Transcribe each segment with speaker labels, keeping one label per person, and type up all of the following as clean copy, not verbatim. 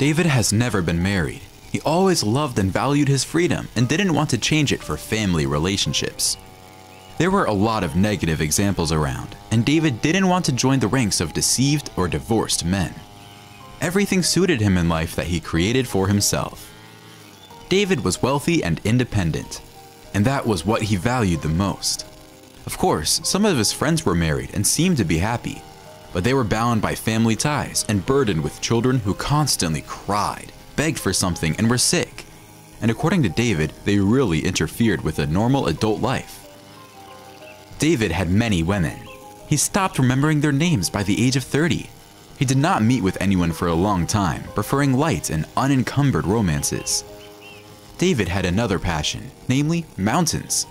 Speaker 1: David has never been married. He always loved and valued his freedom and didn't want to change it for family relationships. There were a lot of negative examples around, and David didn't want to join the ranks of deceived or divorced men. Everything suited him in life that he created for himself. David was wealthy and independent, and that was what he valued the most. Of course, some of his friends were married and seemed to be happy, but they were bound by family ties and burdened with children who constantly cried, begged for something, and were sick. And according to David, they really interfered with a normal adult life. David had many women. He stopped remembering their names by the age of 30. He did not meet with anyone for a long time, preferring light and unencumbered romances. David had another passion, namely mountains.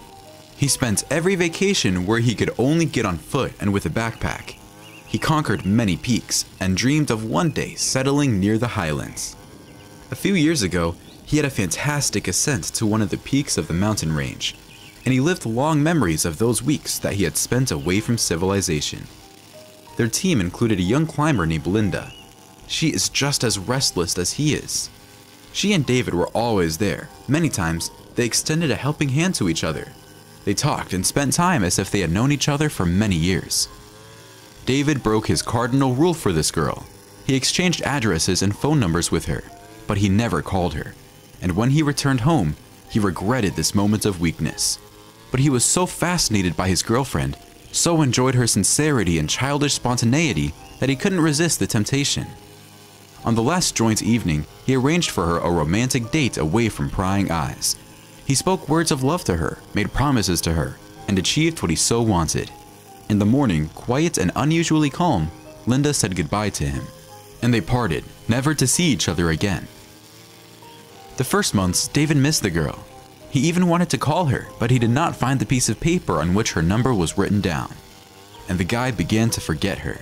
Speaker 1: He spent every vacation where he could only get on foot and with a backpack. He conquered many peaks and dreamed of one day settling near the highlands. A few years ago, he had a fantastic ascent to one of the peaks of the mountain range, and he lived long memories of those weeks that he had spent away from civilization. Their team included a young climber named Linda. She is just as restless as he is. She and David were always there. Many times, they extended a helping hand to each other. They talked and spent time as if they had known each other for many years. David broke his cardinal rule for this girl. He exchanged addresses and phone numbers with her, but he never called her. And when he returned home, he regretted this moment of weakness. But he was so fascinated by his girlfriend, so enjoyed her sincerity and childish spontaneity, that he couldn't resist the temptation. On the last joint evening, he arranged for her a romantic date away from prying eyes. He spoke words of love to her, made promises to her, and achieved what he so wanted. In the morning, quiet and unusually calm, Linda said goodbye to him, and they parted, never to see each other again. The first months, David missed the girl. He even wanted to call her, but he did not find the piece of paper on which her number was written down. And the guy began to forget her.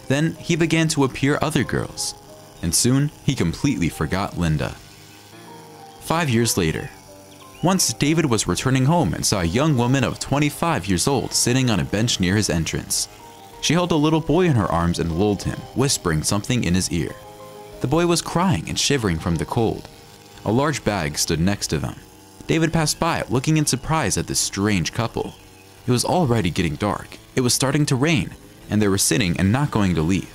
Speaker 1: Then he began to appear other girls, and soon he completely forgot Linda. 5 years later, once David was returning home and saw a young woman of 25 years old sitting on a bench near his entrance. She held a little boy in her arms and lulled him, whispering something in his ear. The boy was crying and shivering from the cold. A large bag stood next to them. David passed by, looking in surprise at this strange couple. It was already getting dark. It was starting to rain, and they were sitting and not going to leave.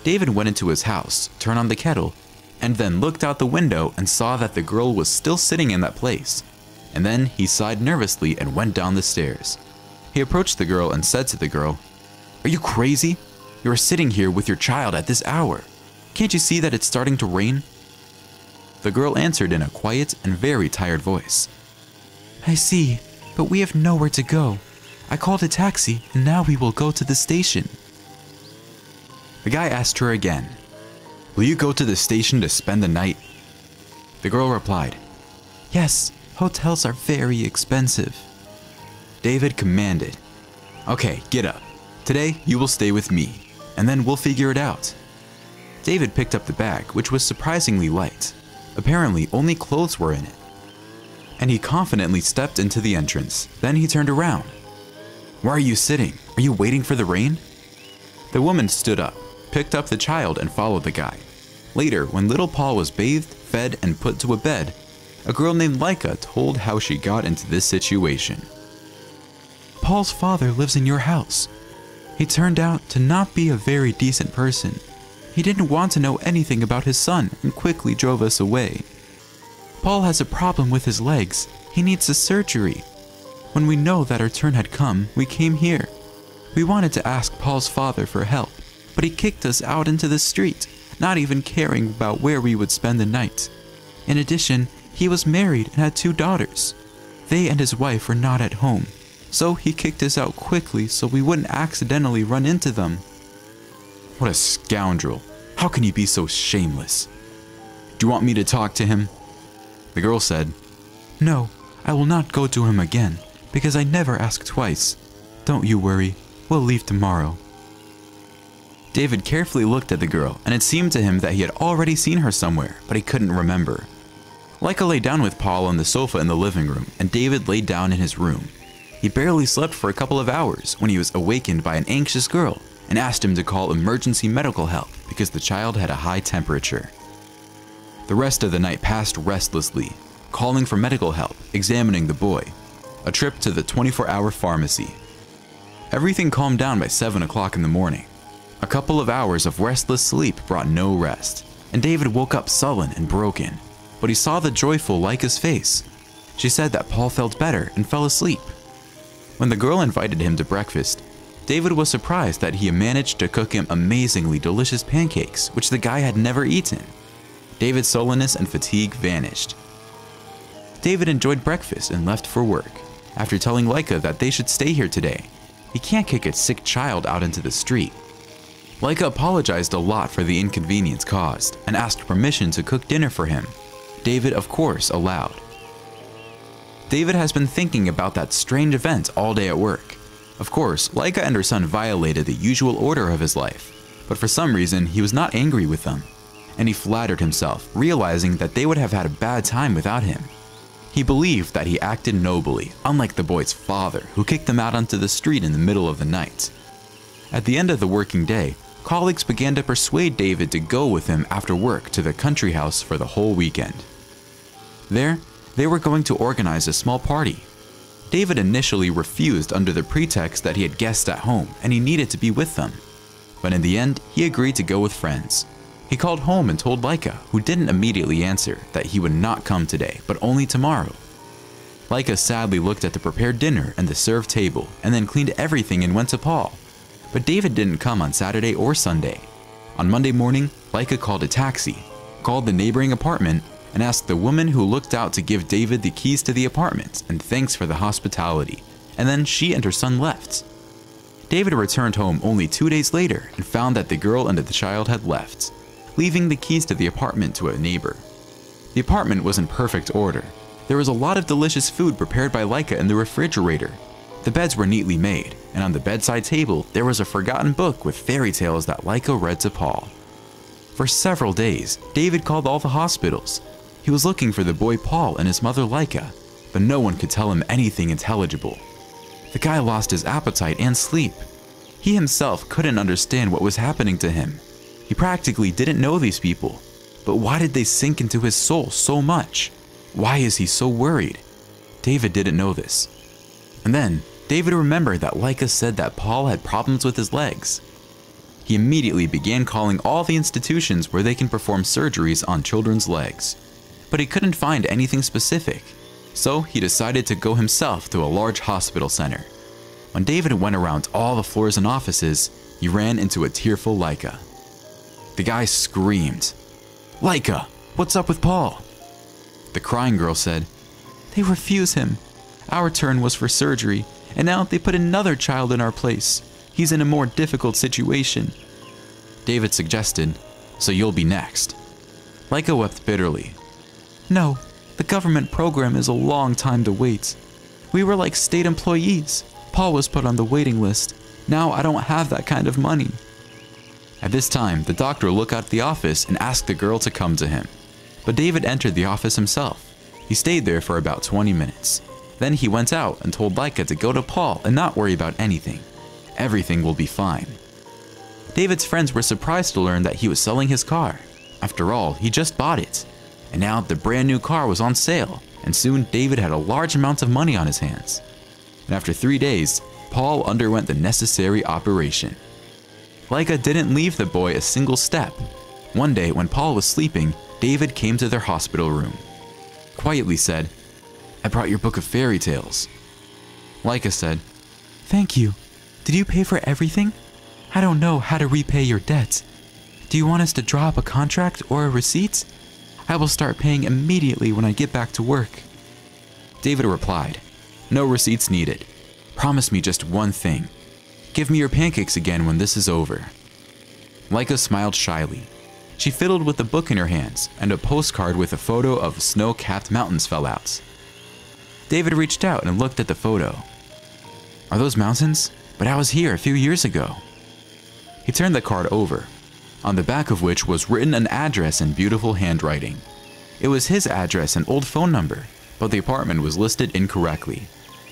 Speaker 1: David went into his house, turned on the kettle, and then looked out the window and saw that the girl was still sitting in that place. And then he sighed nervously and went down the stairs. He approached the girl and said to the girl, "Are you crazy? You are sitting here with your child at this hour. Can't you see that it's starting to rain?" The girl answered in a quiet and very tired voice, "I see, but we have nowhere to go. I called a taxi and now we will go to the station." The guy asked her again, "Will you go to the station to spend the night?" The girl replied, "Yes, hotels are very expensive." David commanded, "Okay, get up. Today you will stay with me, and then we'll figure it out." David picked up the bag, which was surprisingly light. Apparently, only clothes were in it. And he confidently stepped into the entrance. Then he turned around. "Why are you sitting? Are you waiting for the rain?" The woman stood up, picked up the child, and followed the guy. Later, when little Paul was bathed, fed, and put to a bed, a girl named Laika told how she got into this situation. "Paul's father lives in your house. He turned out to not be a very decent person. He didn't want to know anything about his son and quickly drove us away. Paul has a problem with his legs. He needs a surgery. When we know that our turn had come, we came here. We wanted to ask Paul's father for help, but he kicked us out into the street, not even caring about where we would spend the night. In addition, he was married and had 2 daughters. They and his wife were not at home, so he kicked us out quickly so we wouldn't accidentally run into them." What a scoundrel. How can you be so shameless? "Do you want me to talk to him?" The girl said, "No, I will not go to him again, because I never ask twice. Don't you worry, we'll leave tomorrow." David carefully looked at the girl, and it seemed to him that he had already seen her somewhere, but he couldn't remember. Laika lay down with Paul on the sofa in the living room, and David lay down in his room. He barely slept for a couple of hours when he was awakened by an anxious girl and asked him to call emergency medical help because the child had a high temperature. The rest of the night passed restlessly, calling for medical help, examining the boy, a trip to the 24-hour pharmacy. Everything calmed down by 7 o'clock in the morning. A couple of hours of restless sleep brought no rest, and David woke up sullen and broken, but he saw the joyful Leica's face. She said that Paul felt better and fell asleep. When the girl invited him to breakfast, David was surprised that he managed to cook him amazingly delicious pancakes, which the guy had never eaten. David's sullenness and fatigue vanished. David enjoyed breakfast and left for work, after telling Leica that they should stay here today. He can't kick a sick child out into the street. Leica apologized a lot for the inconvenience caused and asked permission to cook dinner for him. David, of course, allowed. David has been thinking about that strange event all day at work. Of course, Leica and her son violated the usual order of his life, but for some reason he was not angry with them, and he flattered himself, realizing that they would have had a bad time without him. He believed that he acted nobly, unlike the boy's father, who kicked them out onto the street in the middle of the night. At the end of the working day, colleagues began to persuade David to go with him after work to the country house for the whole weekend. There, they were going to organize a small party. David initially refused under the pretext that he had guests at home and he needed to be with them. But in the end, he agreed to go with friends. He called home and told Leica, who didn't immediately answer, that he would not come today, but only tomorrow. Leica sadly looked at the prepared dinner and the served table, and then cleaned everything and went to Paul. But David didn't come on Saturday or Sunday. On Monday morning, Leica called a taxi, called the neighboring apartment, and asked the woman who looked out to give David the keys to the apartment and thanks for the hospitality, and then she and her son left. David returned home only 2 days later and found that the girl and the child had left, leaving the keys to the apartment to a neighbor. The apartment was in perfect order. There was a lot of delicious food prepared by Leica in the refrigerator. The beds were neatly made, and on the bedside table there was a forgotten book with fairy tales that Leica read to Paul. For several days, David called all the hospitals. He was looking for the boy Paul and his mother Leica, but no one could tell him anything intelligible. The guy lost his appetite and sleep. He himself couldn't understand what was happening to him. He practically didn't know these people, but why did they sink into his soul so much? Why is he so worried? David didn't know this. And then, David remembered that Leica said that Paul had problems with his legs. He immediately began calling all the institutions where they can perform surgeries on children's legs, but he couldn't find anything specific, so he decided to go himself to a large hospital center. When David went around all the floors and offices, he ran into a tearful Leica. The guy screamed, "Leica, what's up with Paul?" The crying girl said, "They refuse him. Our turn was for surgery, and now they put another child in our place. He's in a more difficult situation." David suggested, "So you'll be next." Leica wept bitterly. "No, the government program is a long time to wait. We were like state employees. Paul was put on the waiting list. Now I don't have that kind of money." At this time, the doctor looked out the office and asked the girl to come to him. But David entered the office himself. He stayed there for about 20 minutes. Then he went out and told Leica to go to Paul and not worry about anything. Everything will be fine. David's friends were surprised to learn that he was selling his car. After all, he just bought it. And now the brand new car was on sale, and soon David had a large amount of money on his hands. And after 3 days, Paul underwent the necessary operation. Leica didn't leave the boy a single step. One day, when Paul was sleeping, David came to their hospital room. Quietly said, "I brought your book of fairy tales." Leica said, "Thank you. Did you pay for everything? I don't know how to repay your debt. Do you want us to draw up a contract or a receipt? I will start paying immediately when I get back to work." David replied, "No receipts needed. Promise me just one thing. Give me your pancakes again when this is over." Leica smiled shyly. She fiddled with the book in her hands, and a postcard with a photo of snow-capped mountains fell out. David reached out and looked at the photo. "Are those mountains? But I was here a few years ago." He turned the card over, on the back of which was written an address in beautiful handwriting. It was his address and old phone number, but the apartment was listed incorrectly.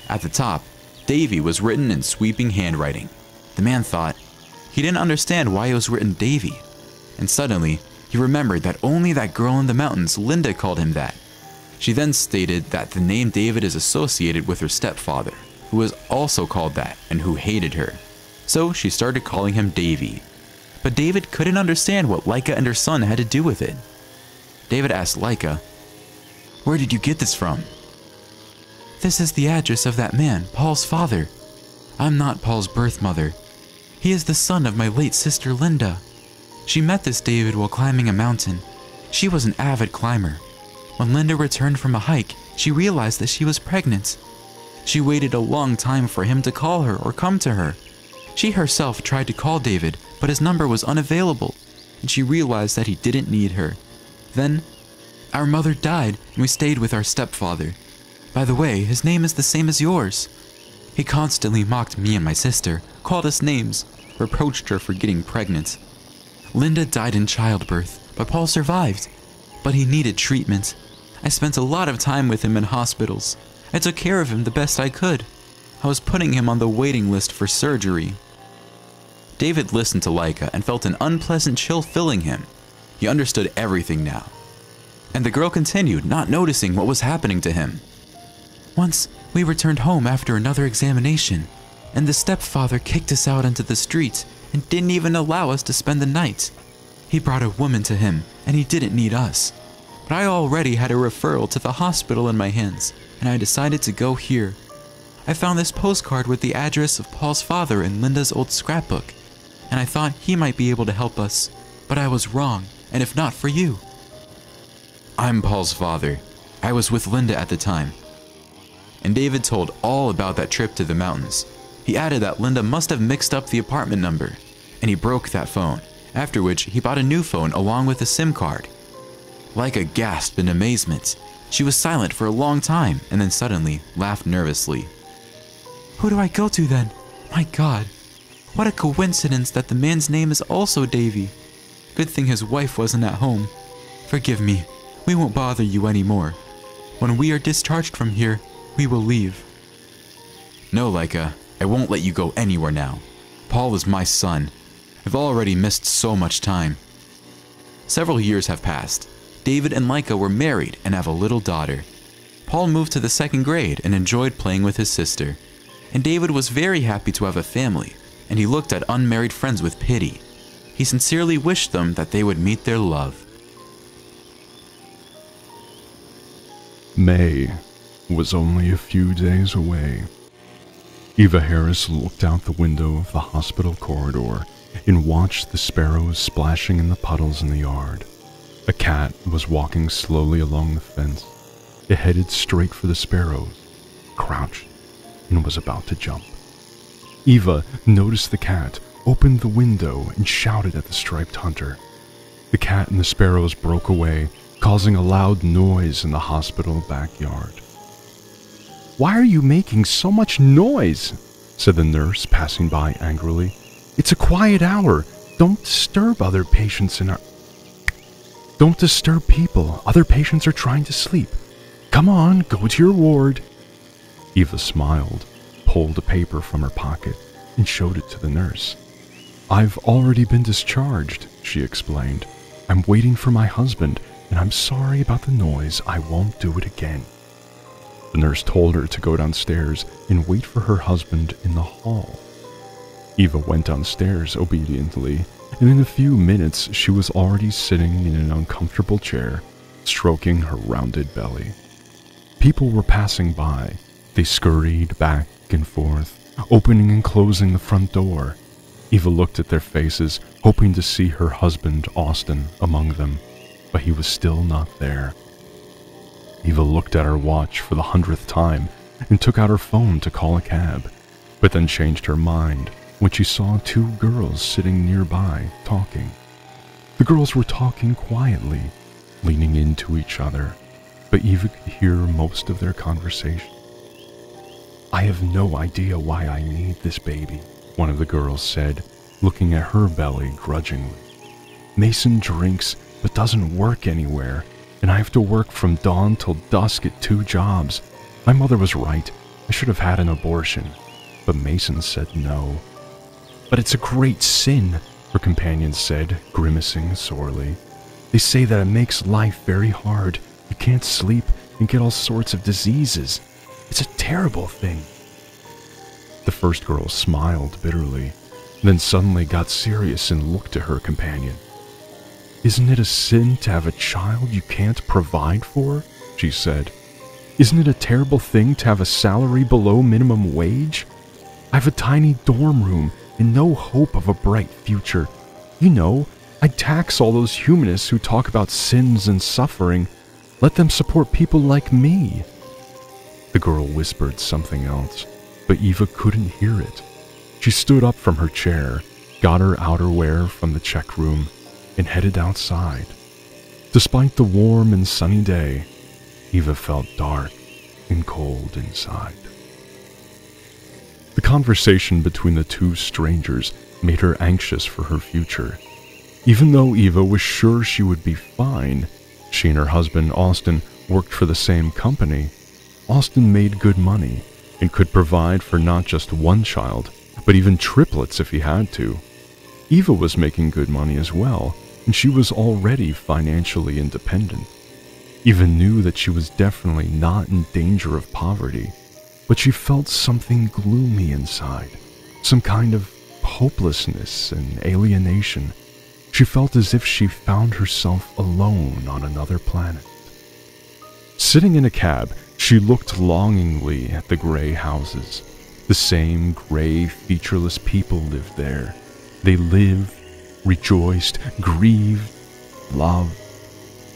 Speaker 1: At the top, Davy was written in sweeping handwriting. The man thought. He didn't understand why it was written Davy, and suddenly, He remembered that only that girl in the mountains, Linda, called him that. She then stated that the name David is associated with her stepfather, who was also called that and who hated her. So she started calling him Davy. But David couldn't understand what Laika and her son had to do with it. David asked Laika, "Where did you get this from?" "This is the address of that man, Paul's father. I'm not Paul's birth mother. He is the son of my late sister Linda. She met this David while climbing a mountain. She was an avid climber. When Linda returned from a hike, she realized that she was pregnant. She waited a long time for him to call her or come to her. She herself tried to call David, but his number was unavailable, and she realized that he didn't need her. Then, our mother died, and we stayed with our stepfather. By the way, his name is the same as yours. He constantly mocked me and my sister, called us names, reproached her for getting pregnant. Linda died in childbirth, but Paul survived. But he needed treatment. I spent a lot of time with him in hospitals. I took care of him the best I could. I was putting him on the waiting list for surgery." David listened to Laika and felt an unpleasant chill filling him. He understood everything now. And the girl continued, not noticing what was happening to him. "Once, we returned home after another examination, and the stepfather kicked us out into the street and didn't even allow us to spend the night. He brought a woman to him, and he didn't need us. But I already had a referral to the hospital in my hands, and I decided to go here. I found this postcard with the address of Paul's father in Linda's old scrapbook, and I thought he might be able to help us, but I was wrong, and if not for you." "I'm Paul's father. I was with Linda at the time." And David told all about that trip to the mountains. He added that Linda must have mixed up the apartment number, and he broke that phone, after which he bought a new phone along with a SIM card. Laika gasped in amazement. She was silent for a long time and then suddenly laughed nervously. "Who do I go to then? My God, what a coincidence that the man's name is also Davy. Good thing his wife wasn't at home. Forgive me, we won't bother you anymore. When we are discharged from here, we will leave." "No, Laika, I won't let you go anywhere now. Paul is my son. I've already missed so much time." Several years have passed. David and Laika were married and have a little daughter. Paul moved to the 2nd grade and enjoyed playing with his sister. And David was very happy to have a family, and he looked at unmarried friends with pity. He sincerely wished them that they would meet their love.
Speaker 2: May was only a few days away. Eva Harris looked out the window of the hospital corridor and watched the sparrows splashing in the puddles in the yard. A cat was walking slowly along the fence. It headed straight for the sparrows, crouched, and was about to jump. Eva noticed the cat, opened the window, and shouted at the striped hunter. The cat and the sparrows broke away, causing a loud noise in the hospital backyard. "Why are you making so much noise?" said the nurse passing by angrily. "It's a quiet hour. Don't disturb other patients in our... Don't disturb people. Other patients are trying to sleep. Come on, go to your ward." Eva smiled, pulled a paper from her pocket, and showed it to the nurse. "I've already been discharged," she explained. "I'm waiting for my husband, and I'm sorry about the noise. I won't do it again." The nurse told her to go downstairs and wait for her husband in the hall. Eva went downstairs obediently, and in a few minutes she was already sitting in an uncomfortable chair, stroking her rounded belly. People were passing by. They scurried back and forth, opening and closing the front door. Eva looked at their faces, hoping to see her husband, Austin, among them, but he was still not there. Eva looked at her watch for the 100th time and took out her phone to call a cab, but then changed her mind when she saw 2 girls sitting nearby talking. The girls were talking quietly, leaning into each other, but Eva could hear most of their conversation. "I have no idea why I need this baby," one of the girls said, looking at her belly grudgingly. "Mason drinks but doesn't work anywhere, and I have to work from dawn till dusk at 2 jobs. My mother was right. I should have had an abortion, but Mason said no." "But it's a great sin," her companion said, grimacing sorely. They say that it makes life very hard. You can't sleep and get all sorts of diseases. It's a terrible thing. The first girl smiled bitterly, then suddenly got serious and looked at her companion. Isn't it a sin to have a child you can't provide for? She said. Isn't it a terrible thing to have a salary below minimum wage? I have a tiny dorm room and no hope of a bright future. You know, I'd tax all those humanists who talk about sins and suffering. Let them support people like me. The girl whispered something else, but Eva couldn't hear it. She stood up from her chair, got her outerwear from the check room, and headed outside. Despite the warm and sunny day, Eva felt dark and cold inside. The conversation between the two strangers made her anxious for her future. Even though Eva was sure she would be fine, she and her husband Austin worked for the same company. Austin made good money and could provide for not just one child, but even triplets if he had to. Eva was making good money as well, and she was already financially independent. Eva knew that she was definitely not in danger of poverty, but she felt something gloomy inside, some kind of hopelessness and alienation. She felt as if she found herself alone on another planet. Sitting in a cab, she looked longingly at the gray houses. The same gray, featureless people lived there. They lived, rejoiced, grieved, loved,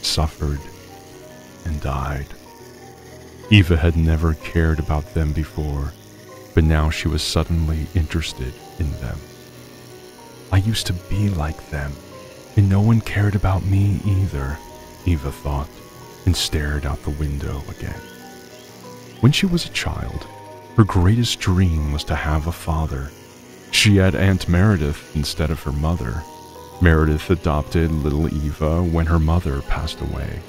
Speaker 2: suffered, and died. Eva had never cared about them before, but now she was suddenly interested in them. I used to be like them, and no one cared about me either, Eva thought, and stared out the window again. When she was a child, her greatest dream was to have a father. She had Aunt Meredith instead of her mother. Meredith adopted little Eva when her mother passed away.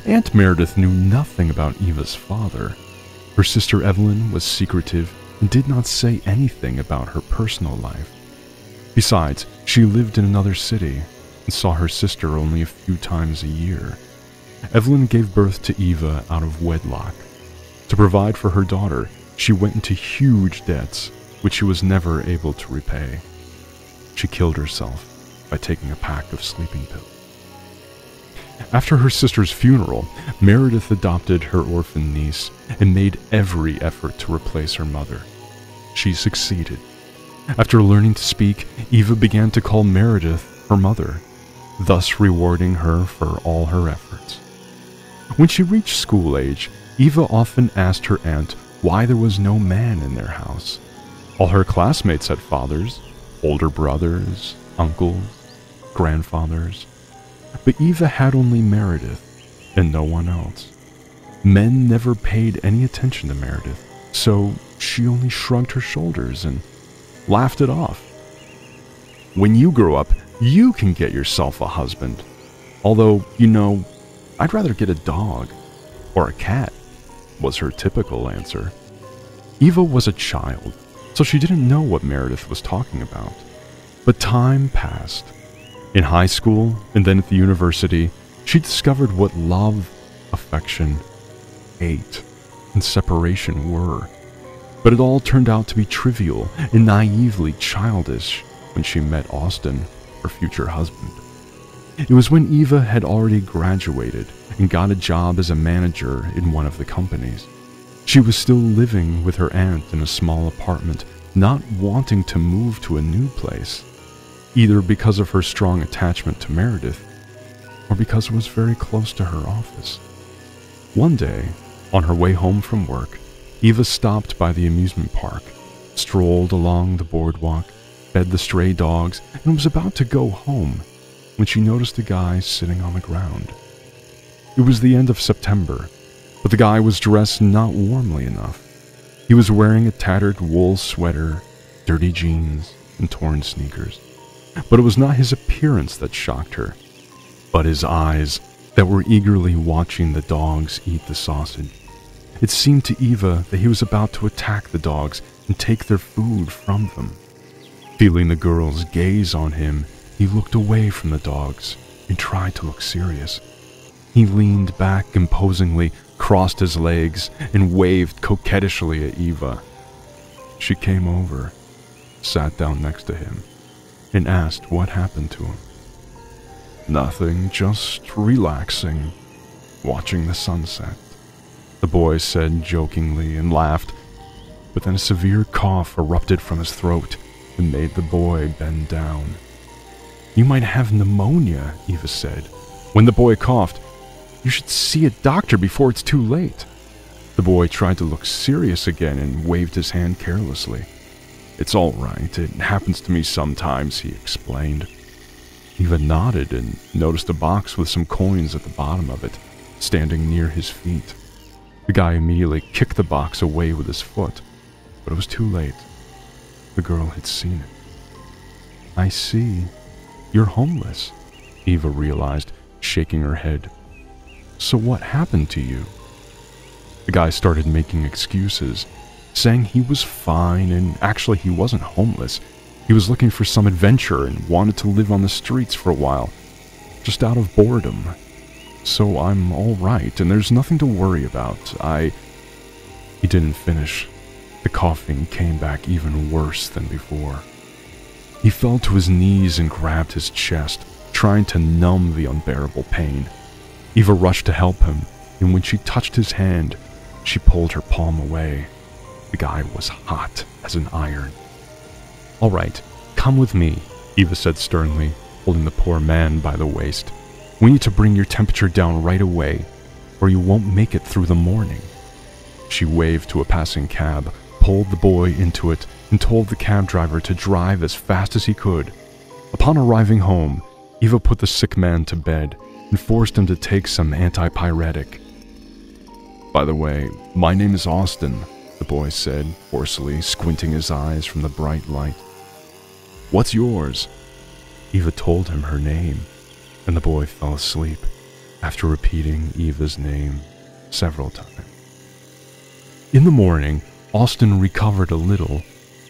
Speaker 2: Aunt Meredith knew nothing about Eva's father. Her sister Evelyn was secretive and did not say anything about her personal life. Besides, she lived in another city and saw her sister only a few times a year. Evelyn gave birth to Eva out of wedlock. To provide for her daughter, she went into huge debts, which she was never able to repay. She killed herself by taking a pack of sleeping pills. After her sister's funeral, Meredith adopted her orphan niece and made every effort to replace her mother. She succeeded. After learning to speak, Eva began to call Meredith her mother, thus rewarding her for all her efforts. When she reached school age, Eva often asked her aunt why there was no man in their house. All her classmates had fathers, older brothers, uncles, grandfathers, but Eva had only Meredith and no one else. Men never paid any attention to Meredith, so she only shrugged her shoulders and laughed it off. When you grow up, you can get yourself a husband. Although, you know, I'd rather get a dog or a cat, was her typical answer. Eva was a child, so she didn't know what Meredith was talking about. But time passed. In high school and then at the university, she discovered what love, affection, hate, and separation were. But it all turned out to be trivial and naively childish when she met Austin, her future husband. It was when Eva had already graduated and got a job as a manager in one of the companies. She was still living with her aunt in a small apartment, not wanting to move to a new place, either because of her strong attachment to Meredith or because it was very close to her office. One day, on her way home from work, Eva stopped by the amusement park, strolled along the boardwalk, fed the stray dogs, and was about to go home when she noticed a guy sitting on the ground. It was the end of September, but the guy was dressed not warmly enough. He was wearing a tattered wool sweater, dirty jeans, and torn sneakers. But it was not his appearance that shocked her, but his eyes that were eagerly watching the dogs eat the sausage. It seemed to Eva that he was about to attack the dogs and take their food from them. Feeling the girl's gaze on him, he looked away from the dogs He tried to look serious. He leaned back imposingly, crossed his legs, and waved coquettishly at Eva. She came over, sat down next to him, and asked what happened to him. "Nothing, just relaxing, watching the sunset," the boy said jokingly and laughed, but then a severe cough erupted from his throat and made the boy bend down. "You might have pneumonia," Eva said. When the boy coughed, "You should see a doctor before it's too late." The boy tried to look serious again and waved his hand carelessly. "It's all right, it happens to me sometimes," he explained. Eva nodded and noticed a box with some coins at the bottom of it, standing near his feet. The guy immediately kicked the box away with his foot, but it was too late. The girl had seen it. "I see. You're homeless," Eva realized, shaking her head. "So what happened to you?" The guy started making excuses, saying he was fine and actually he wasn't homeless. He was looking for some adventure and wanted to live on the streets for a while, just out of boredom. "So I'm all right and there's nothing to worry about. He didn't finish. The coughing came back even worse than before. He fell to his knees and grabbed his chest, trying to numb the unbearable pain. Eva rushed to help him, and when she touched his hand, she pulled her palm away. The guy was hot as an iron. "All right, come with me," Eva said sternly, holding the poor man by the waist. "We need to bring your temperature down right away, or you won't make it through the morning." She waved to a passing cab, pulled the boy into it, and told the cab driver to drive as fast as he could. Upon arriving home, Eva put the sick man to bed and forced him to take some antipyretic. "By the way, my name is Austin," the boy said, hoarsely, squinting his eyes from the bright light. "What's yours?" Eva told him her name, and the boy fell asleep after repeating Eva's name several times. In the morning, Austin recovered a little.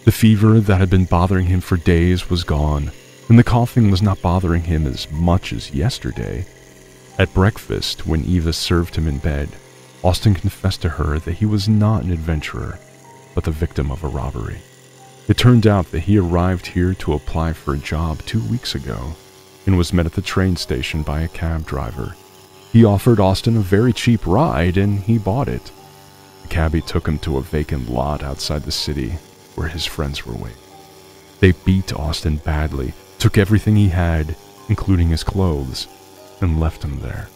Speaker 2: The fever that had been bothering him for days was gone, and the coughing was not bothering him as much as yesterday. At breakfast, when Eva served him in bed, Austin confessed to her that he was not an adventurer, but the victim of a robbery. It turned out that he arrived here to apply for a job 2 weeks ago, and was met at the train station by a cab driver. He offered Austin a very cheap ride, and he bought it. The cabbie took him to a vacant lot outside the city, where his friends were waiting. They beat Austin badly, took everything he had, including his clothes, and left him there.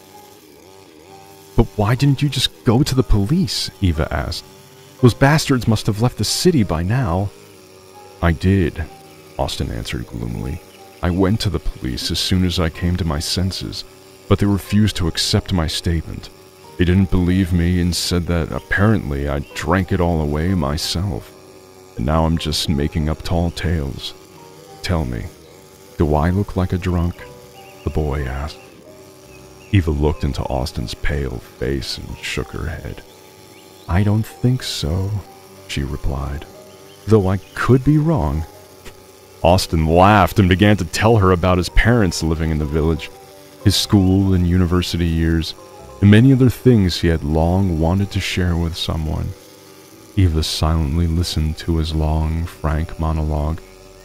Speaker 2: "But why didn't you just go to the police?" Eva asked. "Those bastards must have left the city by now." "I did," Austin answered gloomily. "I went to the police as soon as I came to my senses, but they refused to accept my statement. They didn't believe me and said that apparently I drank it all away myself. And now I'm just making up tall tales. Tell me, do I look like a drunk?" the boy asked. Eva looked into Austin's pale face and shook her head. "I don't think so," she replied, "though I could be wrong." Austin laughed and began to tell her about his parents living in the village, his school and university years, and many other things he had long wanted to share with someone. Eva silently listened to his long, frank monologue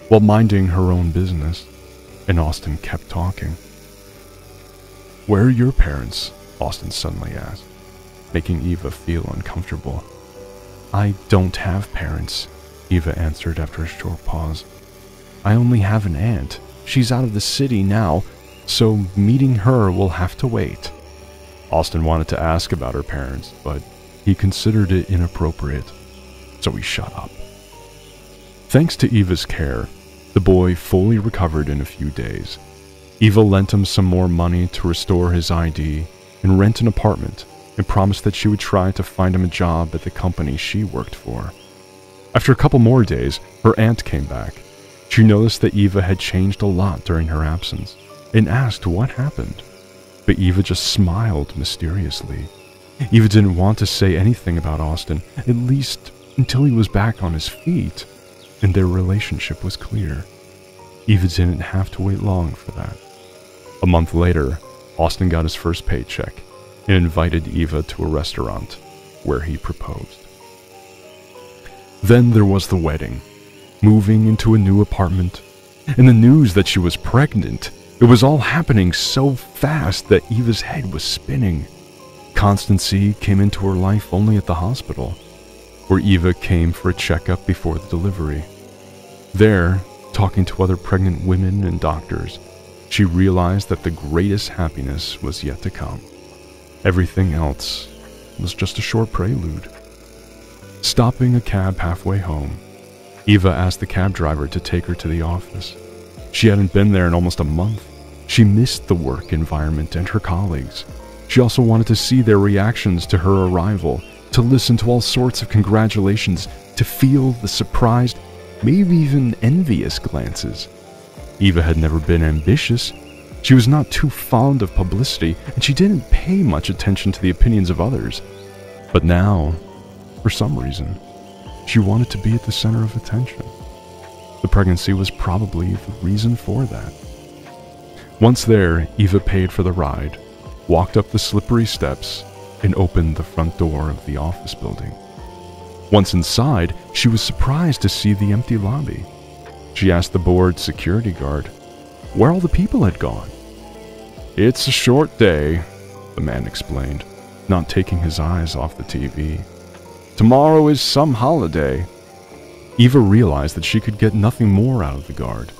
Speaker 2: while minding her own business, and Austin kept talking. "Where are your parents?" Austin suddenly asked, making Eva feel uncomfortable. "I don't have parents," Eva answered after a short pause. "I only have an aunt. She's out of the city now, so meeting her will have to wait." Austin wanted to ask about her parents, but he considered it inappropriate, so he shut up. Thanks to Eva's care, the boy fully recovered in a few days. Eva lent him some more money to restore his ID and rent an apartment, and promised that she would try to find him a job at the company she worked for. After a couple more days, her aunt came back. She noticed that Eva had changed a lot during her absence, and asked what happened. But Eva just smiled mysteriously. Eva didn't want to say anything about Austin, at least until he was back on his feet, and their relationship was clear. Eva didn't have to wait long for that. A month later, Austin got his first paycheck and invited Eva to a restaurant where he proposed. Then there was the wedding, moving into a new apartment, and the news that she was pregnant. It was all happening so fast that Eva's head was spinning. Constancy came into her life only at the hospital, where Eva came for a checkup before the delivery. There, talking to other pregnant women and doctors, she realized that the greatest happiness was yet to come. Everything else was just a short prelude. Stopping a cab halfway home, Eva asked the cab driver to take her to the office. She hadn't been there in almost a month. She missed the work environment and her colleagues. She also wanted to see their reactions to her arrival, to listen to all sorts of congratulations, to feel the surprised, maybe even envious glances. Eva had never been ambitious. She was not too fond of publicity, and she didn't pay much attention to the opinions of others. But now, for some reason, she wanted to be at the center of attention. The pregnancy was probably the reason for that. Once there, Eva paid for the ride, walked up the slippery steps, and opened the front door of the office building. Once inside, she was surprised to see the empty lobby. She asked the bored security guard where all the people had gone. "It's a short day," the man explained, not taking his eyes off the TV. "Tomorrow is some holiday." Eva realized that she could get nothing more out of the guard,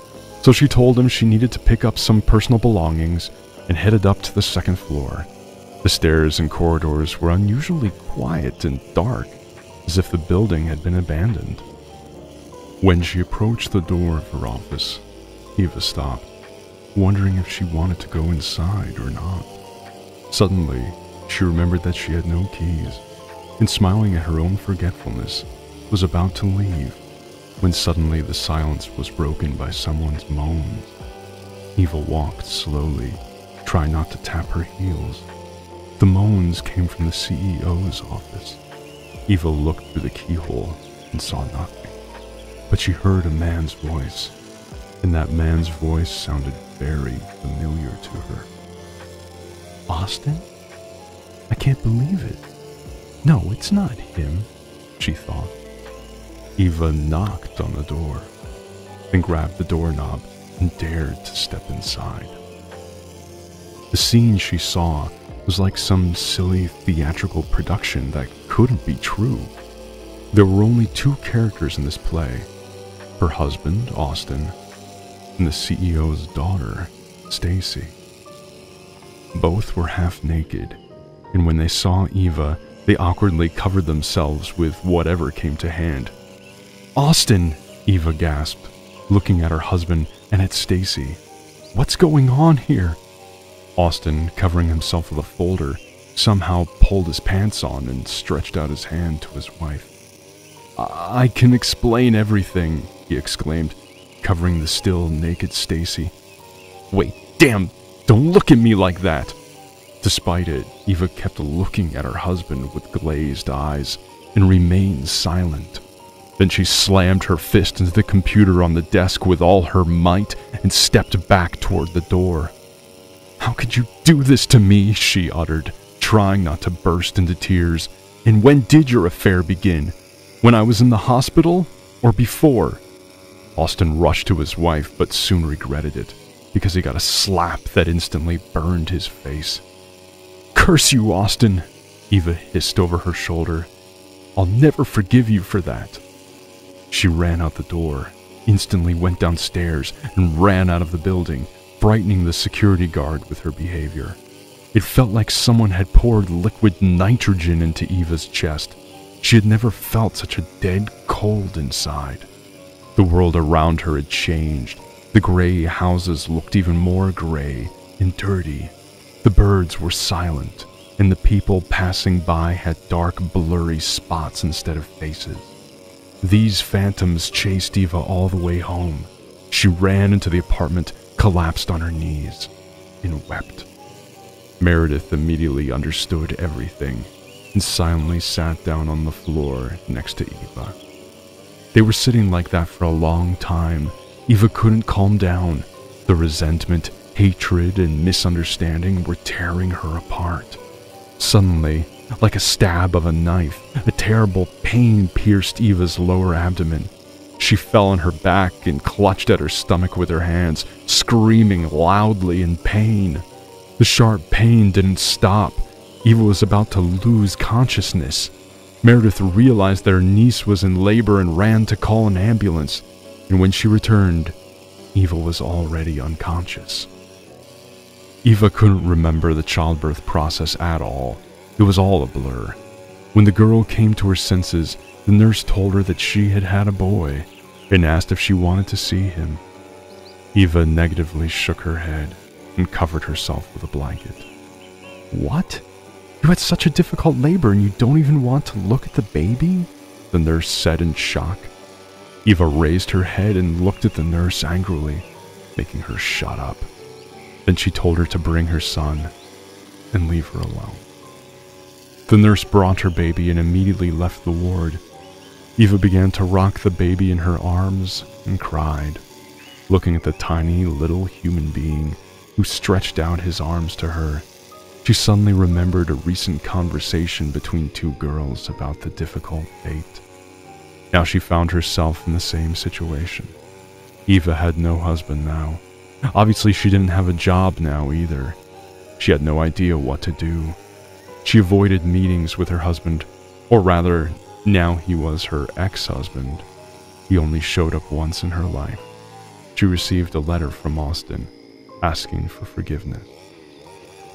Speaker 2: so she told him she needed to pick up some personal belongings and headed up to the second floor. The stairs and corridors were unusually quiet and dark, as if the building had been abandoned. When she approached the door of her office, Eva stopped, wondering if she wanted to go inside or not. Suddenly, she remembered that she had no keys, and smiling at her own forgetfulness, was about to leave, when suddenly the silence was broken by someone's moans. Eva walked slowly, trying not to tap her heels. The moans came from the CEO's office. Eva looked through the keyhole and saw nothing, but she heard a man's voice, and that man's voice sounded very familiar to her. "Austin? I can't believe it. No, it's not him," she thought. Eva knocked on the door, then grabbed the doorknob and dared to step inside. The scene she saw was like some silly theatrical production that couldn't be true. There were only two characters in this play: her husband, Austin, and the CEO's daughter, Stacy. Both were half naked, and when they saw Eva, they awkwardly covered themselves with whatever came to hand. "Austin!" Eva gasped, looking at her husband and at Stacy. "What's going on here?" Austin, covering himself with a folder, somehow pulled his pants on and stretched out his hand to his wife. "I can explain everything," he exclaimed, covering the still naked Stacy. "Wait, damn, don't look at me like that!" Despite it, Eva kept looking at her husband with glazed eyes and remained silent. Then she slammed her fist into the computer on the desk with all her might and stepped back toward the door. "How could you do this to me?" she uttered, trying not to burst into tears. "And when did your affair begin? When I was in the hospital or before?" Austin rushed to his wife, but soon regretted it, because he got a slap that instantly burned his face. "Curse you, Austin!" Eva hissed over her shoulder. "I'll never forgive you for that." She ran out the door, instantly went downstairs, and ran out of the building, frightening the security guard with her behavior. It felt like someone had poured liquid nitrogen into Eva's chest. She had never felt such a dead cold inside. The world around her had changed. The gray houses looked even more gray and dirty. The birds were silent, and the people passing by had dark, blurry spots instead of faces. These phantoms chased Eva all the way home. She ran into the apartment, collapsed on her knees, and wept. Meredith immediately understood everything and silently sat down on the floor next to Eva. They were sitting like that for a long time. Eva couldn't calm down. The resentment Hatred and misunderstanding were tearing her apart. Suddenly, like a stab of a knife, a terrible pain pierced Eva's lower abdomen. She fell on her back and clutched at her stomach with her hands, screaming loudly in pain. The sharp pain didn't stop. Eva was about to lose consciousness. Meredith realized that her niece was in labor and ran to call an ambulance, and when she returned, Eva was already unconscious. Eva couldn't remember the childbirth process at all. It was all a blur. When the girl came to her senses, the nurse told her that she had had a boy and asked if she wanted to see him. Eva negatively shook her head and covered herself with a blanket. "What? You had such a difficult labor and you don't even want to look at the baby?" the nurse said in shock. Eva raised her head and looked at the nurse angrily, making her shut up. Then she told her to bring her son and leave her alone. The nurse brought her baby and immediately left the ward. Eva began to rock the baby in her arms and cried, looking at the tiny little human being who stretched out his arms to her. She suddenly remembered a recent conversation between two girls about the difficult fate. Now she found herself in the same situation. Eva had no husband now. Obviously, she didn't have a job now either. She had no idea what to do. She avoided meetings with her husband, or rather, now he was her ex-husband. He only showed up once in her life. She received a letter from Austin, asking for forgiveness.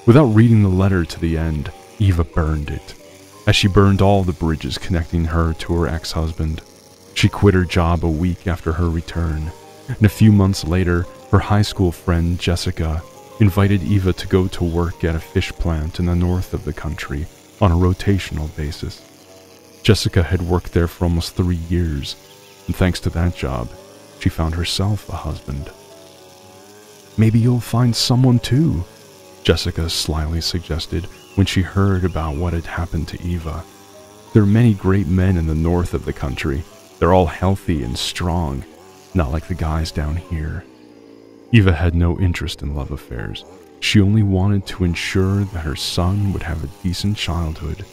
Speaker 2: Without reading the letter to the end, Eva burned it. As she burned all the bridges connecting her to her ex-husband, she quit her job a week after her return, and a few months later, her high school friend, Jessica, invited Eva to go to work at a fish plant in the north of the country on a rotational basis. Jessica had worked there for almost 3 years, and thanks to that job, she found herself a husband. "Maybe you'll find someone too," Jessica slyly suggested when she heard about what had happened to Eva. "There are many great men in the north of the country. They're all healthy and strong, not like the guys down here." Eva had no interest in love affairs. She only wanted to ensure that her son would have a decent childhood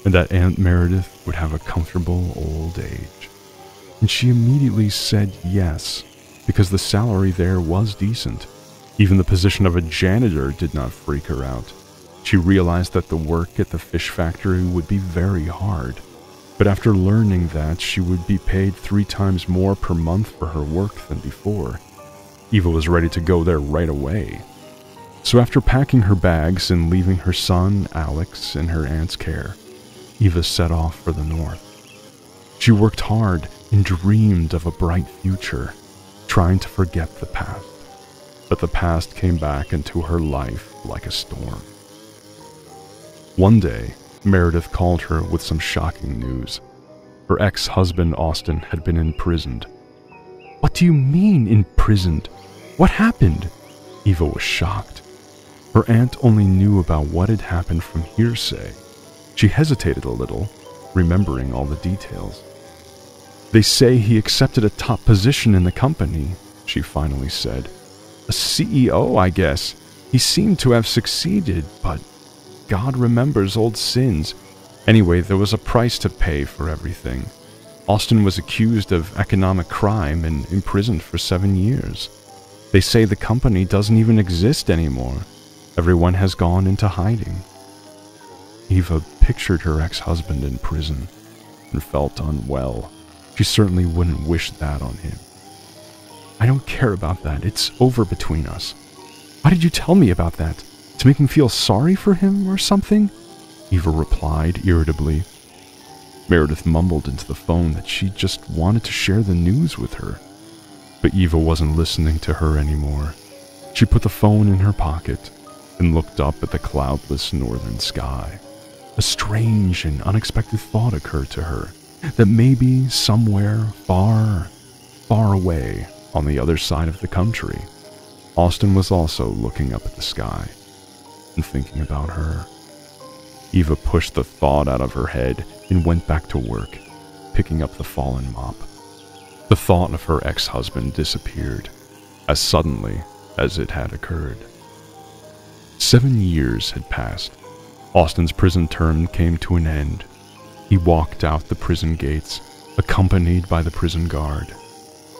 Speaker 2: and that Aunt Meredith would have a comfortable old age. And she immediately said yes, because the salary there was decent. Even the position of a janitor did not freak her out. She realized that the work at the fish factory would be very hard, but after learning that she would be paid 3 times more per month for her work than before, Eva was ready to go there right away. So after packing her bags and leaving her son, Alex, in her aunt's care, Eva set off for the north. She worked hard and dreamed of a bright future, trying to forget the past. But the past came back into her life like a storm. One day, Meredith called her with some shocking news. Her ex-husband, Austin, had been imprisoned. "What do you mean, imprisoned? What happened?" Eva was shocked. Her aunt only knew about what had happened from hearsay. She hesitated a little, remembering all the details. "They say he accepted a top position in the company," she finally said. "A CEO, I guess. He seemed to have succeeded, but God remembers old sins. Anyway, there was a price to pay for everything. Austin was accused of economic crime and imprisoned for 7 years. They say the company doesn't even exist anymore. Everyone has gone into hiding." Eva pictured her ex-husband in prison and felt unwell. She certainly wouldn't wish that on him. "I don't care about that. It's over between us." "Why did you tell me about that? To make me feel sorry for him or something?" Eva replied irritably. Meredith mumbled into the phone that she just wanted to share the news with her. But Eva wasn't listening to her anymore. She put the phone in her pocket and looked up at the cloudless northern sky. A strange and unexpected thought occurred to her, that maybe somewhere far, far away on the other side of the country, Austin was also looking up at the sky and thinking about her. Eva pushed the thought out of her head and went back to work, picking up the fallen mop. The thought of her ex-husband disappeared, as suddenly as it had occurred. 7 years had passed. Austin's prison term came to an end. He walked out the prison gates, accompanied by the prison guard.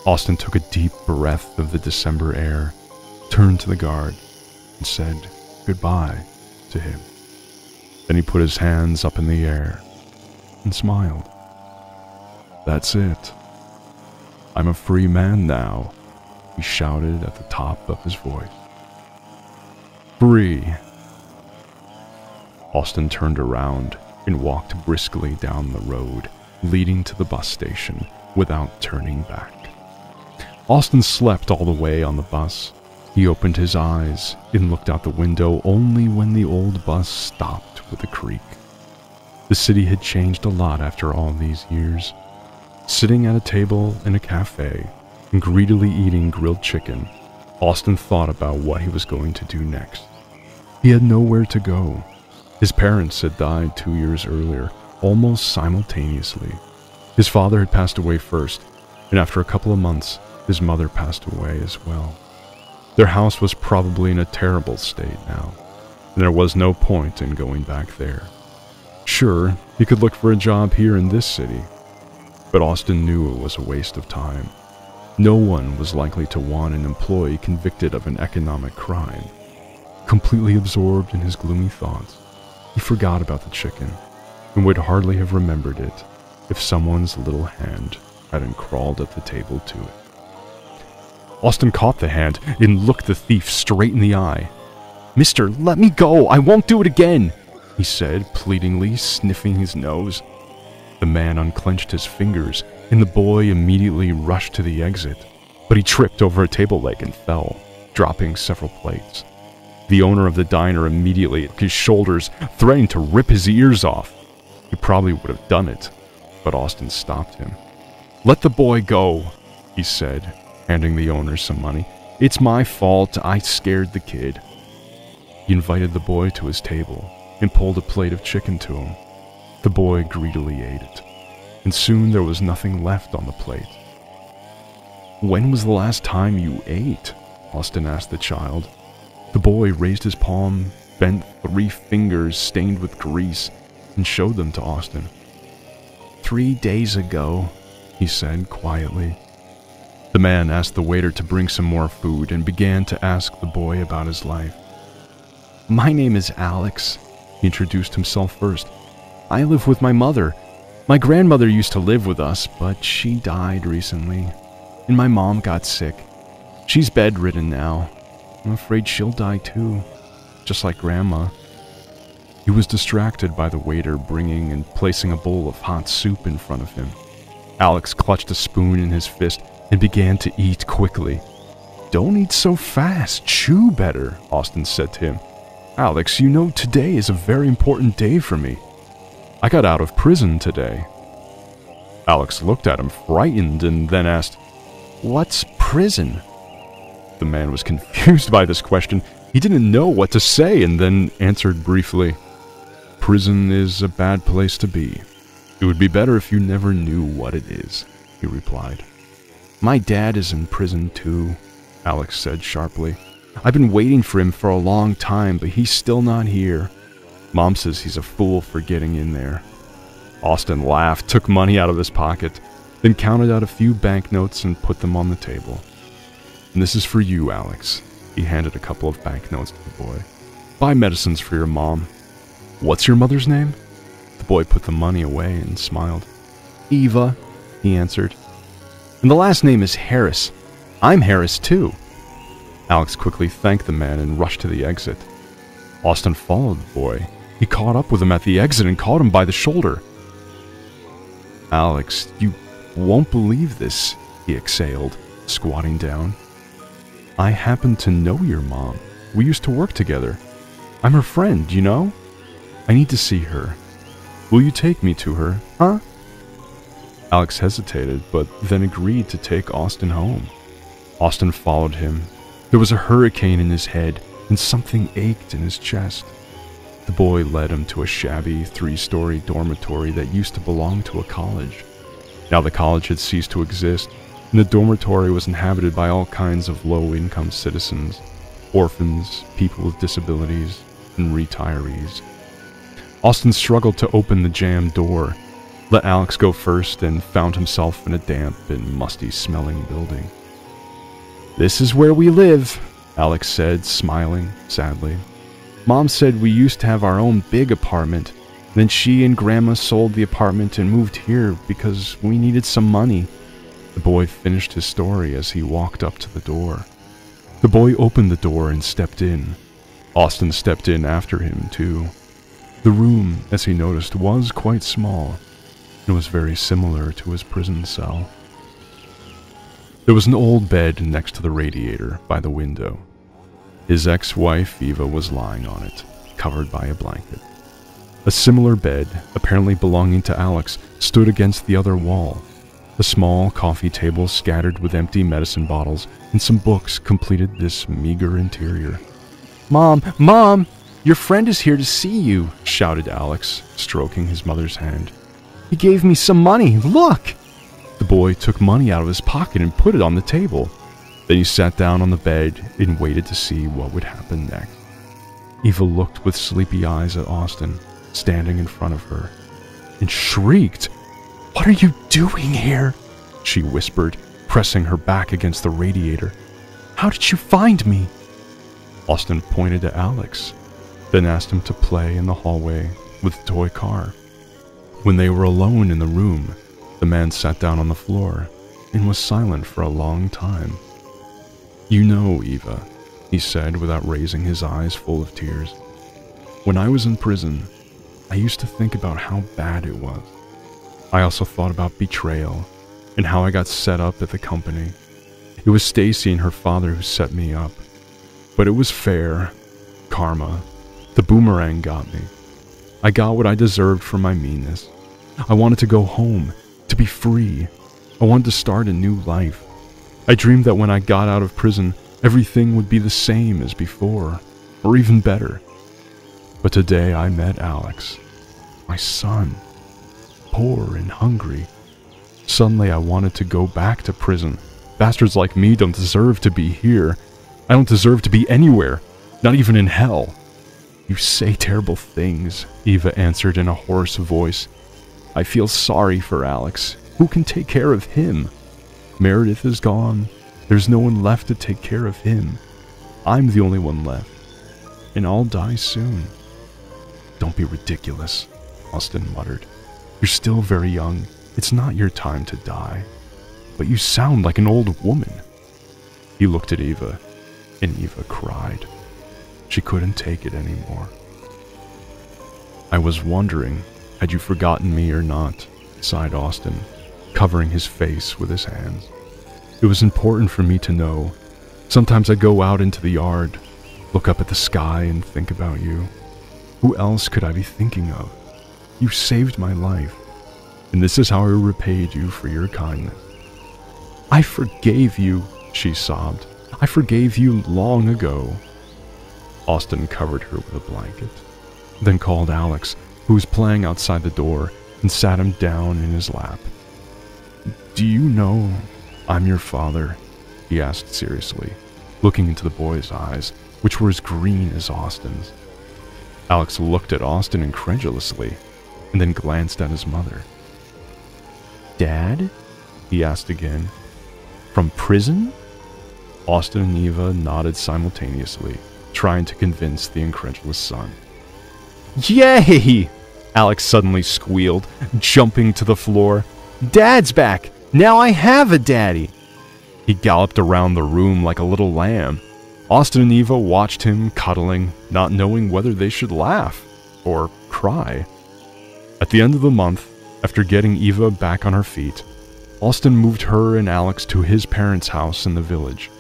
Speaker 2: Austin took a deep breath of the December air, turned to the guard, and said goodbye to him. Then he put his hands up in the air and smiled. "That's it. I'm a free man now," he shouted at the top of his voice. "Free." Austin turned around and walked briskly down the road leading to the bus station without turning back. Austin slept all the way on the bus. He opened his eyes and looked out the window only when the old bus stopped with a creak. The city had changed a lot after all these years. Sitting at a table in a cafe and greedily eating grilled chicken, Austin thought about what he was going to do next. He had nowhere to go. His parents had died 2 years earlier, almost simultaneously. His father had passed away first, and after a couple of months, his mother passed away as well. Their house was probably in a terrible state now, and there was no point in going back there. Sure, he could look for a job here in this city, but Austin knew it was a waste of time. No one was likely to want an employee convicted of an economic crime. Completely absorbed in his gloomy thoughts, he forgot about the chicken and would hardly have remembered it if someone's little hand hadn't crawled at the table to it. Austin caught the hand and looked the thief straight in the eye. "Mister, let me go! I won't do it again!" he said, pleadingly, sniffing his nose. The man unclenched his fingers, and the boy immediately rushed to the exit, but he tripped over a table leg and fell, dropping several plates. The owner of the diner immediately took his shoulders, threatening to rip his ears off. He probably would have done it, but Austin stopped him. "Let the boy go," he said, handing the owner some money. "It's my fault. I scared the kid." He invited the boy to his table and pulled a plate of chicken to him. The boy greedily ate it, and soon there was nothing left on the plate. "When was the last time you ate?" Austin asked the child. The boy raised his palm, bent 3 fingers stained with grease, and showed them to Austin. 3 days ago, he said quietly. The man asked the waiter to bring some more food and began to ask the boy about his life. "My name is Alex," he introduced himself first. "I live with my mother. My grandmother used to live with us, but she died recently, and my mom got sick. She's bedridden now. I'm afraid she'll die too, just like Grandma." He was distracted by the waiter bringing and placing a bowl of hot soup in front of him. Alex clutched a spoon in his fist and began to eat quickly. "Don't eat so fast, chew better," Austin said to him. "Alex, you know today is a very important day for me. I got out of prison today." Alex looked at him frightened and then asked, "What's prison?" The man was confused by this question. He didn't know what to say and then answered briefly, "Prison is a bad place to be. It would be better if you never knew what it is," he replied. "My dad is in prison too," Alex said sharply. "I've been waiting for him for a long time, but he's still not here. Mom says he's a fool for getting in there." Austin laughed, took money out of his pocket, then counted out a few banknotes and put them on the table. "And this is for you, Alex." He handed a couple of banknotes to the boy. "Buy medicines for your mom." "What's your mother's name?" The boy put the money away and smiled. "Eva," he answered. "And the last name is Harris. I'm Harris too." Alex quickly thanked the man and rushed to the exit. Austin followed the boy. He caught up with him at the exit and caught him by the shoulder. "Alex, you won't believe this," he exhaled, squatting down. "I happen to know your mom. We used to work together. I'm her friend, you know? I need to see her. Will you take me to her, huh?" Alex hesitated, but then agreed to take Austin home. Austin followed him. There was a hurricane in his head, and something ached in his chest. The boy led him to a shabby 3-story dormitory that used to belong to a college. Now the college had ceased to exist, and the dormitory was inhabited by all kinds of low-income citizens, orphans, people with disabilities, and retirees. Austin struggled to open the jammed door, let Alex go first, and found himself in a damp and musty-smelling building. "This is where we live," Alex said, smiling sadly. "Mom said we used to have our own big apartment. Then she and Grandma sold the apartment and moved here because we needed some money." The boy finished his story as he walked up to the door. The boy opened the door and stepped in. Austin stepped in after him, too. The room, as he noticed, was quite small. It was very similar to his prison cell. There was an old bed next to the radiator by the window. His ex-wife, Eva, was lying on it, covered by a blanket. A similar bed, apparently belonging to Alex, stood against the other wall. A small coffee table scattered with empty medicine bottles and some books completed this meager interior. "Mom! Mom! Your friend is here to see you!" shouted Alex, stroking his mother's hand. "He gave me some money! Look!" The boy took money out of his pocket and put it on the table. Then he sat down on the bed and waited to see what would happen next. Eva looked with sleepy eyes at Austin, standing in front of her, and shrieked. "What are you doing here?" she whispered, pressing her back against the radiator. "How did you find me?" Austin pointed to Alex, then asked him to play in the hallway with the toy car. When they were alone in the room, the man sat down on the floor and was silent for a long time. "You know, Eva," he said without raising his eyes full of tears, "when I was in prison, I used to think about how bad it was. I also thought about betrayal and how I got set up at the company. It was Stacy and her father who set me up. But it was fair. Karma. The boomerang got me. I got what I deserved for my meanness. I wanted to go home, to be free. I wanted to start a new life. I dreamed that when I got out of prison, everything would be the same as before, or even better. But today I met Alex, my son, poor and hungry. Suddenly I wanted to go back to prison. Bastards like me don't deserve to be here. I don't deserve to be anywhere, not even in hell." "You say terrible things," Eva answered in a hoarse voice. "I feel sorry for Alex. Who can take care of him? Meredith is gone. There's no one left to take care of him. I'm the only one left, and I'll die soon." "Don't be ridiculous," Austin muttered. "You're still very young. It's not your time to die. But you sound like an old woman." He looked at Eva, and Eva cried. She couldn't take it anymore. "I was wondering, had you forgotten me or not?" sighed Austin, covering his face with his hands. "It was important for me to know. Sometimes I go out into the yard, look up at the sky and think about you. Who else could I be thinking of? You saved my life, and this is how I repaid you for your kindness." "I forgave you," she sobbed. "I forgave you long ago." Austin covered her with a blanket, then called Alex, who was playing outside the door, and sat him down in his lap. "Do you know I'm your father?" he asked seriously, looking into the boy's eyes, which were as green as Austin's. Alex looked at Austin incredulously, and then glanced at his mother. "Dad?" he asked again. "From prison?" Austin and Eva nodded simultaneously, trying to convince the incredulous son. "Yay!" Alex suddenly squealed, jumping to the floor. "Dad's back! Now I have a daddy!" He galloped around the room like a little lamb. Austin and Eva watched him cuddling, not knowing whether they should laugh or cry. At the end of the month, after getting Eva back on her feet, Austin moved her and Alex to his parents' house in the village.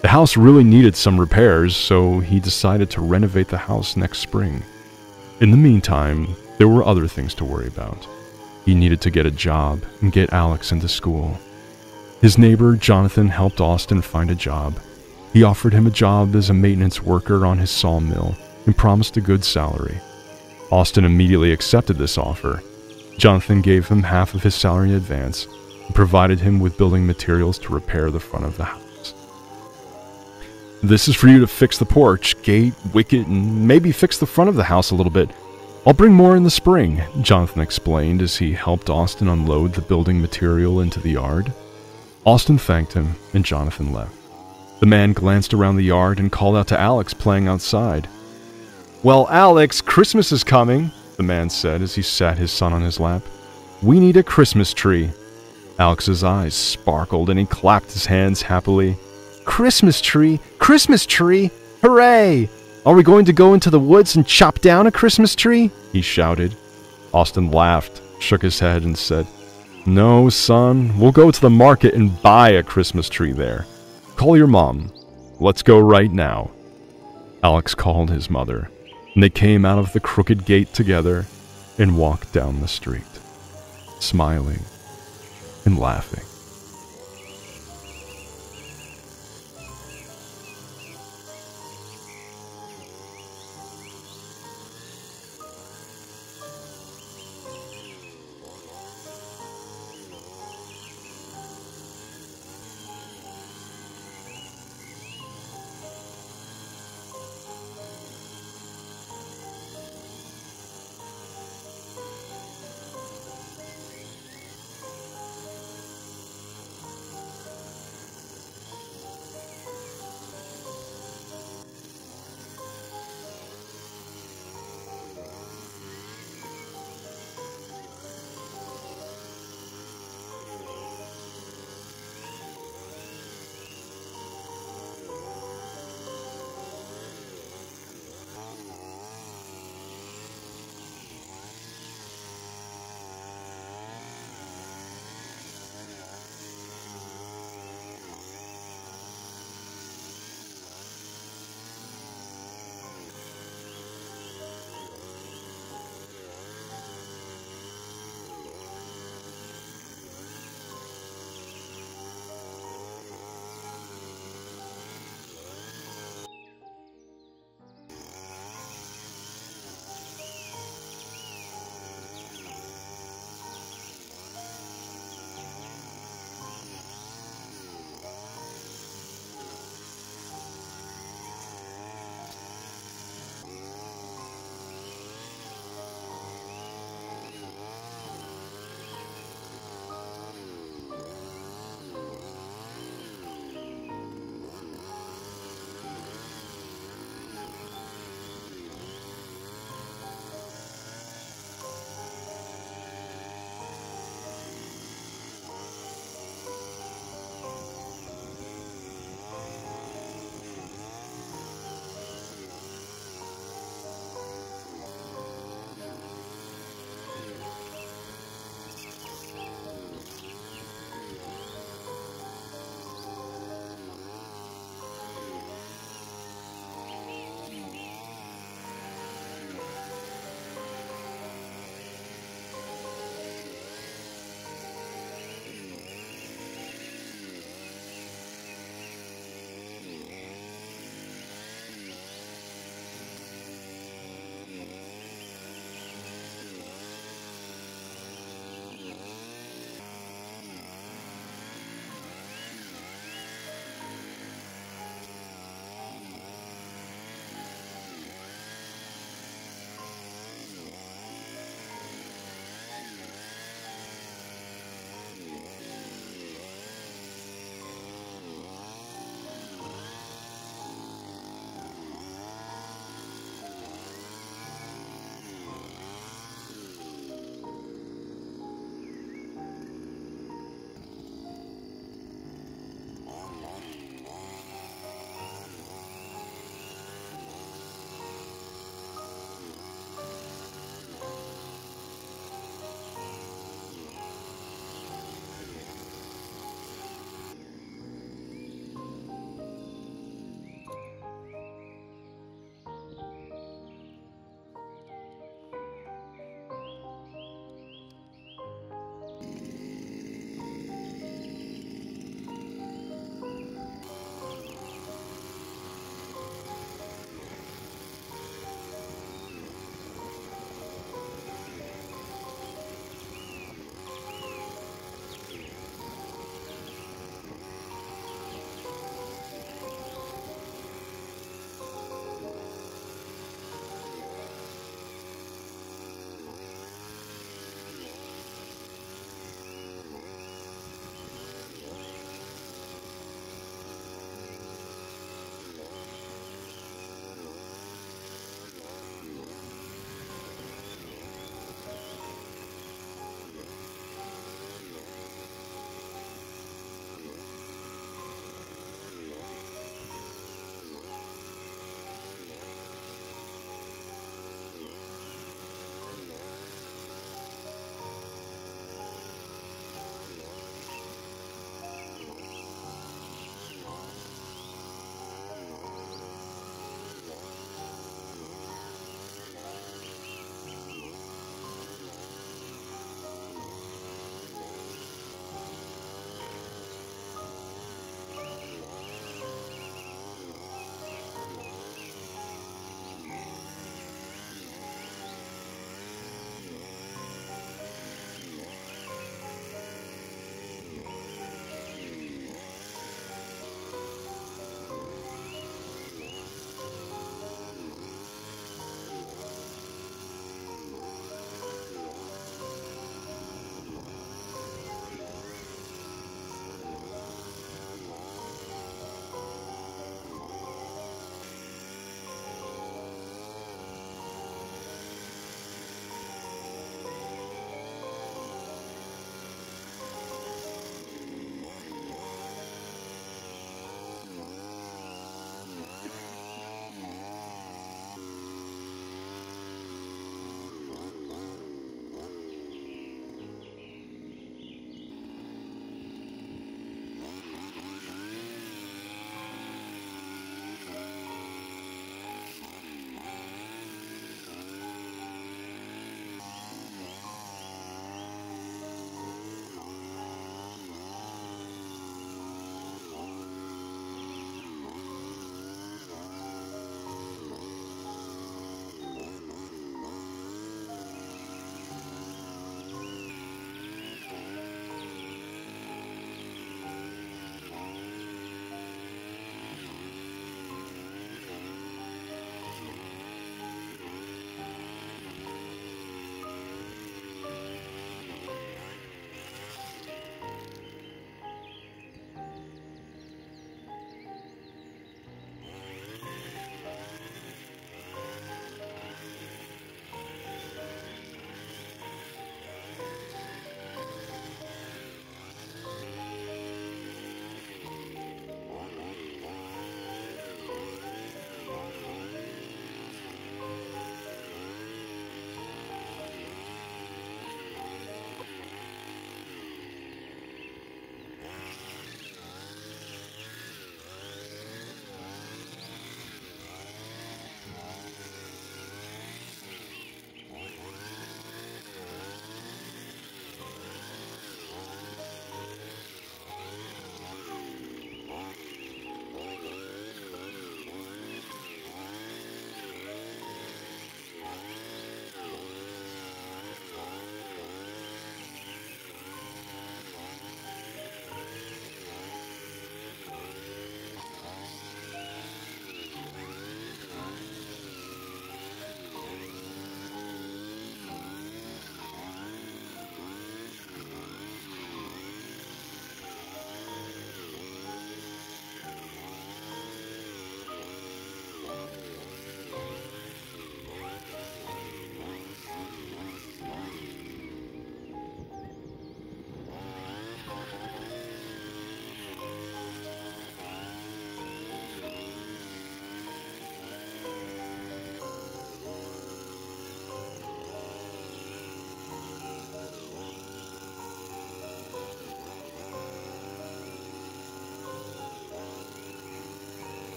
Speaker 2: The house really needed some repairs, so he decided to renovate the house next spring. In the meantime, there were other things to worry about. He needed to get a job and get Alex into school. His neighbor, Jonathan, helped Austin find a job. He offered him a job as a maintenance worker on his sawmill and promised a good salary. Austin immediately accepted this offer. Jonathan gave him half of his salary in advance, and provided him with building materials to repair the front of the house. "This is for you to fix the porch, gate, wicket, and maybe fix the front of the house a little bit. I'll bring more in the spring," Jonathan explained as he helped Austin unload the building material into the yard. Austin thanked him, and Jonathan left. The man glanced around the yard and called out to Alex playing outside. "Well, Alex, Christmas is coming," the man said as he sat his son on his lap. "We need a Christmas tree." Alex's eyes sparkled and he clapped his hands happily. "Christmas tree! Christmas tree! Hooray! Are we going to go into the woods and chop down a Christmas tree?" he shouted. Austin laughed, shook his head, and said, "No, son, we'll go to the market and buy a Christmas tree there. Call your mom. Let's go right now." Alex called his mother, and they came out of the crooked gate together and walked down the street, smiling and laughing.